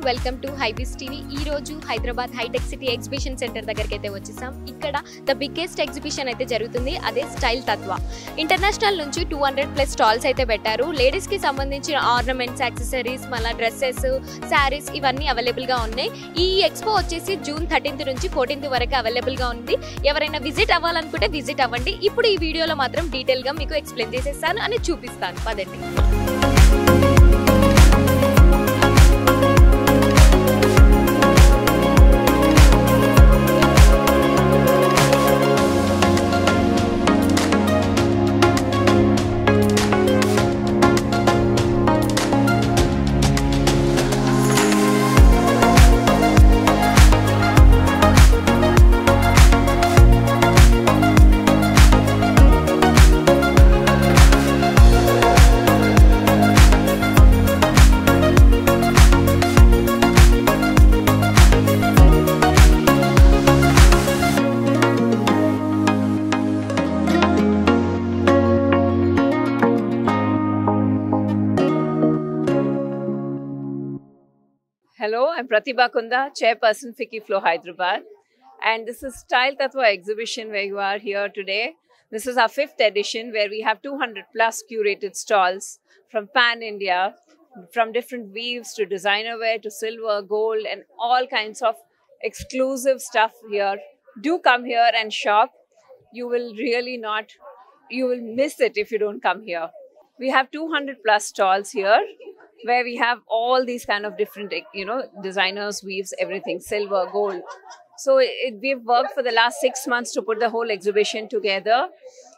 Welcome to హైబీస్ TV. ఈ రోజు హైదరాబాద్ హైటెక్ సిటీ ఎగ్జిబిషన్ సెంటర్ దగ్గరికి అయితే వచ్చేసాం. ఇక్కడ ద బిగ్గెస్ట్ ఎగ్జిబిషన్ అయితే జరుగుతుంది, అదే స్టైల్ తత్వ. ఇంటర్నేషనల్ నుంచి 200+ స్టాల్స్ అయితే పెట్టారు. లేడీస్ కి సంబంధించిన ఆర్నమెంట్స్, యాక్సెసరీస్, మళ్ళీ డ్రెస్సెస్, శారీస్ ఇవన్నీ అవైలబుల్ గా ఉన్నాయి. ఈ ఎక్స్పో వచ్చేసి జూన్ 13 నుంచి 14 వరకు అవైలబుల్ గా ఉంది. ఎవరైనా విజిట్ అవ్వాలనుకుంటే విజిట్ అవ్వండి. ఇప్పుడు ఈ వీడియోలో మాత్రం డీటెయిల్ గా మీకు ఎక్స్ప్లెయిన్ చేసేస్తాను అని చూపిస్తాను. పదండి. Hello, I'm Pratibha Kunda, Chairperson FICCI Flow Hyderabad, and this is Style Tattva exhibition where you are here today. This is our 5th edition where we have 200+ curated stalls from pan-India, from different weaves to designer wear to silver, gold and all kinds of exclusive stuff here. Do come here and shop. You will miss it if you don't come here. We have 200+ stalls here, where we have all these kind of different, designers, weaves, everything, silver, gold. So we've worked for the last 6 months to put the whole exhibition together,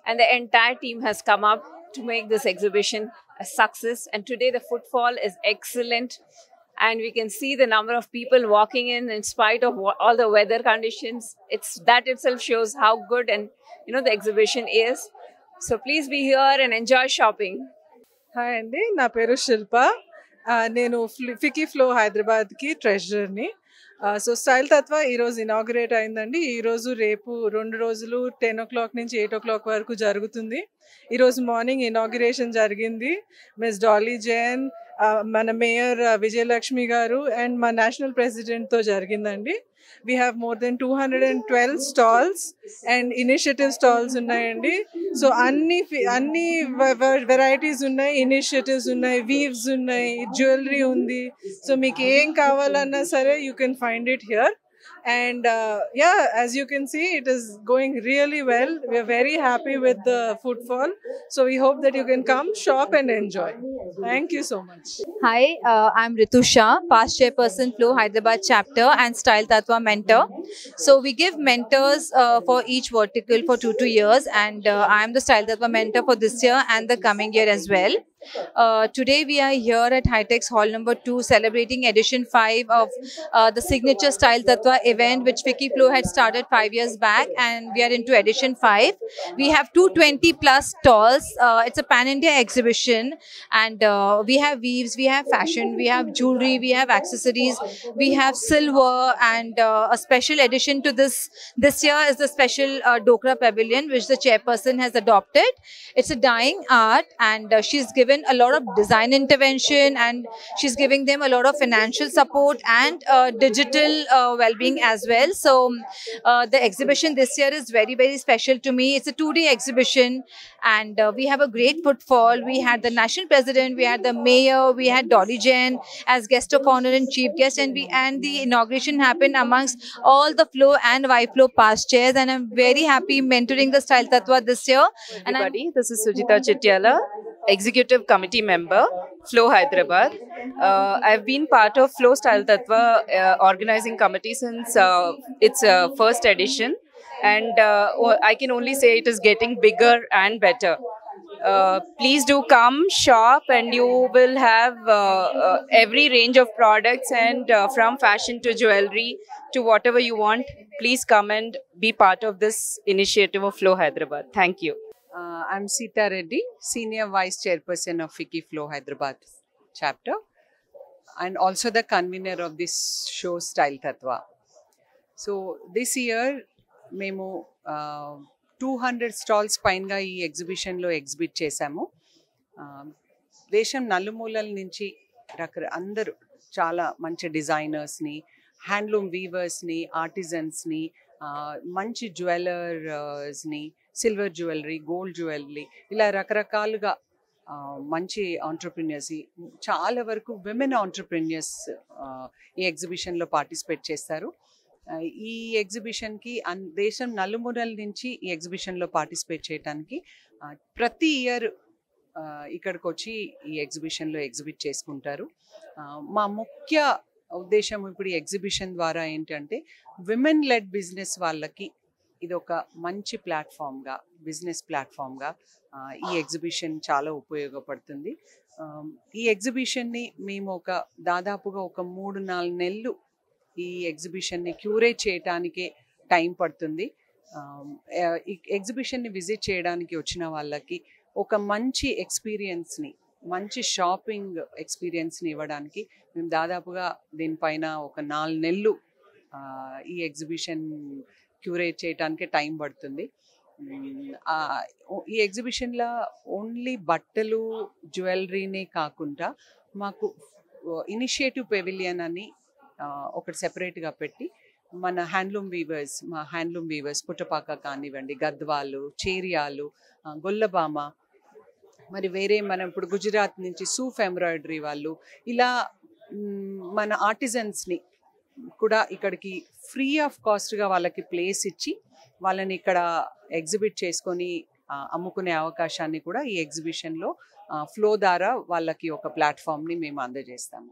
and the entire team has come up to make this exhibition a success. And today the footfall is excellent, and we can see the number of people walking in spite of all the weather conditions. That itself shows how good and the exhibition is. So please be here and enjoy shopping. Hi అండి, నా పేరు శిల్ప. నేను FICCI flow హైదరాబాద్కి ట్రెజరర్ని. So style తత్వ ఈరోజు inaugurate అయిందండి. ఈరోజు రేపు 2 రోజులు 10 o'clock నుంచి 8 o'clock వరకు జరుగుతుంది. ఈరోజు మార్నింగ్ ఇనాగ్రేషన్ జరిగింది. మిస్ డాలీ జైన్, మన మేయర్ విజయలక్ష్మి గారు అండ్ మా నేషనల్ ప్రెసిడెంట్తో జరిగిందండి. We have more than 212 stalls and initiative stalls ఉన్నాయండి. సో అన్ని వెరైటీస్ ఉన్నాయి, ఇనిషియేటివ్స్ ఉన్నాయి, వీవ్స్ ఉన్నాయి, జ్యువెలరీ ఉంది. సో మీకు ఏం కావాలన్నా సరే you can find it here. And as you can see, it is going really well. We are very happy with the footfall. So we hope that you can come, shop and enjoy. Thank you so much. Hi, I'm Ritu Shah, past chairperson Flow Hyderabad chapter and Style Tattva mentor. So we give mentors for each vertical for 2 years, and I am the Style Tattva mentor for this year and the coming year as well. Today we are here at Hightex Hall number 2 celebrating edition 5 of the signature Style Tattva event which FICCI Flow had started 5 years back, and we are into edition 5. We have 220+ stalls. It's a pan-India exhibition, and we have weaves, we have fashion, we have jewelry, we have accessories, we have silver, and a special addition to this year is the special Dokra Pavilion which the chairperson has adopted. It's a dying art, and she's given a lot of design intervention, and she's giving them a lot of financial support and digital well-being as well. So the exhibition this year is very, very special to me. It's a 2-day exhibition, and we have a great footfall. We had the national president, we had the mayor, we had Dolly Jain as guest of honor and chief guest, and the inauguration happened amongst all the Flow and Y Flow past chairs, and I'm very happy mentoring the Style Tattva this year. Everybody, this is Sujita Chittiala, Executive Committee Member, Flow Hyderabad. I've been part of Flow Style Tattva organizing committee since its first edition, and I can only say it is getting bigger and better. Please do come, shop, and you will have every range of products, and from fashion to jewelry to whatever you want. Please come and be part of this initiative of Flow Hyderabad. Thank you. I'm Sita Reddy, Senior Vice Chairperson of FICCI Flow Hyderabad chapter, and also the convener of this show Style Tattva. So this year, memo 200 stalls పైనగా ఈ ఎగ్జిబిషన్లో exhibit చేశాము. దేశం నలుమూలల నుంచి అందరూ చాలా మంచి డిజైనర్స్ని, handloom వీవర్స్ని, ఆర్టిజన్స్ని, మంచి జ్యువెలర్స్ని, సిల్వర్ జ్యువెలరీ, గోల్డ్ జ్యువెలరీ, ఇలా రకరకాలుగా మంచి ఆంటర్ప్రిన్యూర్స్, చాలా వరకు విమెన్ ఆంటర్ప్రిన్యూర్స్ ఈ ఎగ్జిబిషన్లో పార్టిసిపేట్ చేస్తారు. ఈ ఎగ్జిబిషన్కి దేశం నలుమూలల నుంచి ఈ ఎగ్జిబిషన్లో పార్టిసిపేట్ చేయడానికి ప్రతి ఇయర్ ఇక్కడికి వచ్చి ఈ ఎగ్జిబిషన్లో ఎగ్జిబిట్ చేసుకుంటారు. మా ముఖ్య ఉద్దేశం ఇప్పుడు ఈ ఎగ్జిబిషన్ ద్వారా ఏంటంటే విమెన్ లెడ్ బిజినెస్ వాళ్ళకి ఇది ఒక మంచి ప్లాట్ఫామ్గా, బిజినెస్ ప్లాట్ఫామ్గా ఈ ఎగ్జిబిషన్ చాలా ఉపయోగపడుతుంది. ఈ ఎగ్జిబిషన్ని మేము దాదాపుగా ఒక 3-4 నెలలు ఈ ఎగ్జిబిషన్ని క్యూరేట్ చేయడానికే టైం పడుతుంది. ఈ ఎగ్జిబిషన్ని విజిట్ చేయడానికి వచ్చిన వాళ్ళకి ఒక మంచి ఎక్స్పీరియన్స్ని, మంచి షాపింగ్ ఎక్స్పీరియన్స్ని ఇవ్వడానికి మేము దాదాపుగా దీనిపైన ఒక 4 నెలలు ఈ ఎగ్జిబిషన్ క్యూరేట్ చేయడానికే టైం పడుతుంది. ఈ ఎగ్జిబిషన్లో ఓన్లీ బట్టలు, జ్యువెలరీనే కాకుండా మాకు ఇనిషియేటివ్ పెవిలియన్ అని ఒకటి సెపరేట్గా పెట్టి మా హ్యాండ్లూమ్ వీవర్స్ పుట్టపాక కానివ్వండి, గద్వాలు, చేరియాలు, గొల్లబామ, మరి వేరే మనం ఇప్పుడు గుజరాత్ నుంచి సూఫ్ ఎంబ్రాయిడరీ వాళ్ళు, ఇలా మన ఆర్టిజన్స్ని కూడా ఇక్కడికి ఫ్రీ ఆఫ్ కాస్ట్గా వాళ్ళకి ప్లేస్ ఇచ్చి వాళ్ళని ఇక్కడ ఎగ్జిబిట్ చేసుకొని అమ్ముకునే అవకాశాన్ని కూడా ఈ ఎగ్జిబిషన్లో ఫ్లో ద్వారా వాళ్ళకి ఒక ప్లాట్ఫామ్ని మేము అందజేస్తాము.